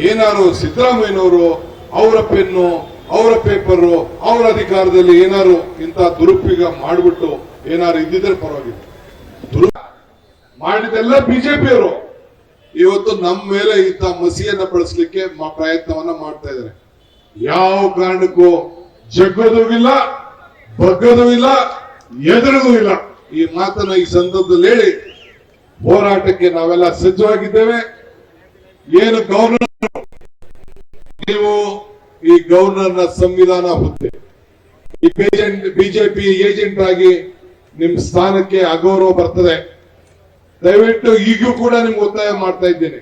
ಏನಾರು ಸಿದ್ದರಾಮಯ್ಯನವರು ಅವರ ಪೆನ್ನು ಅವರ ಪೇಪರು ಅವರ ಅಧಿಕಾರದಲ್ಲಿ ಏನಾರು ಇಂತ ದುರುಪಯೋಗ ಮಾಡಿಬಿಟ್ಟು ಏನಾರು ಇದ್ದಿದ್ರೆ ಪರವಾಗಿಲ್ಲ. ಮಾಡಿದೆಲ್ಲ ಬಿಜೆಪಿಯವರು ಇವತ್ತು ನಮ್ಮ ಮೇಲೆ ಇಂಥ ಮಸಿಯನ್ನ ಬಳಸಲಿಕ್ಕೆ ಪ್ರಯತ್ನವನ್ನ ಮಾಡ್ತಾ ಇದ್ದಾರೆ. ಯಾವ ಕಾರಣಕ್ಕೂ ಜಗ್ಗೋದು ಇಲ್ಲ, ಬಗ್ಗೋದು ಇಲ್ಲ, ಎದುರೋದು ಇಲ್ಲ. ಈ ಮಾತನ್ನ ಈ ಸಂದರ್ಭದಲ್ಲಿ ಹೇಳಿ ಹೋರಾಟಕ್ಕೆ ನಾವೆಲ್ಲ ಸಜ್ಜವಾಗಿದ್ದೇವೆ. ಏನು ಗವರ್ನರ್, ನೀವು ಈ ಗವರ್ನರ್ನ ಸಂವಿಧಾನ ಹುದ್ದೆ ಈ ಬಿಜೆಪಿ ಏಜೆಂಟ್ ಆಗಿ ನಿಮ್ ಸ್ಥಾನಕ್ಕೆ ಅಗೌರವ ಬರ್ತದೆ. ದಯವಿಟ್ಟು ಈಗೂ ಕೂಡ ನಿಮ್ಗೆ ಒತ್ತಾಯ ಮಾಡ್ತಾ ಇದ್ದೇನೆ,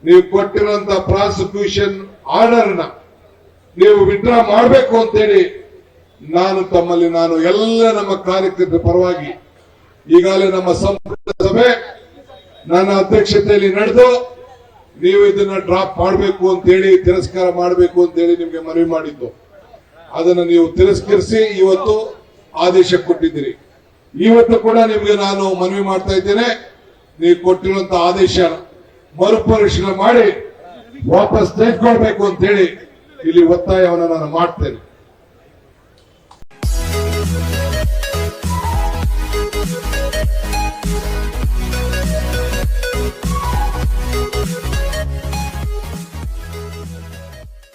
ನೀವು ಕೊಟ್ಟಿರುವಂತ ಪ್ರಾಸಿಕ್ಯೂಷನ್ ಆರ್ಡರ್ ನ ನೀವು ವಿಡ್ರಾ ಮಾಡಬೇಕು ಅಂತೇಳಿ ನಾನು ಎಲ್ಲ ನಮ್ಮ ಕಾರ್ಯಕರ್ತರ ಪರವಾಗಿ ಈಗಾಗಲೇ ನಮ್ಮ ಸಂಪುಟ ಸಭೆ ನನ್ನ ಅಧ್ಯಕ್ಷತೆಯಲ್ಲಿ ನಡೆದು ನೀವು ಇದನ್ನ ಡ್ರಾಪ್ ಮಾಡಬೇಕು ಅಂತೇಳಿ, ತಿರಸ್ಕಾರ ಮಾಡಬೇಕು ಅಂತೇಳಿ ನಿಮ್ಗೆ ಮನವಿ ಮಾಡಿದ್ದು. ಅದನ್ನ ನೀವು ತಿರಸ್ಕರಿಸಿ ಇವತ್ತು ಆದೇಶ ಕೊಟ್ಟಿದ್ದೀರಿ. ಇವತ್ತು ಕೂಡ ನಿಮ್ಗೆ ನಾನು ಮನವಿ ಮಾಡ್ತಾ ಇದ್ದೇನೆ, ನೀವು ಕೊಟ್ಟಿರುವಂತ ಆದೇಶ ಮರುಪರಿಶೀಲನೆ ಮಾಡಿ ವಾಪಸ್ ತೆಗೆದುಕೊಳ್ಬೇಕು ಅಂತ ಹೇಳಿ ಇಲ್ಲಿ ಒತ್ತಾಯವನ್ನು ನಾನು ಮಾಡ್ತೇನೆ.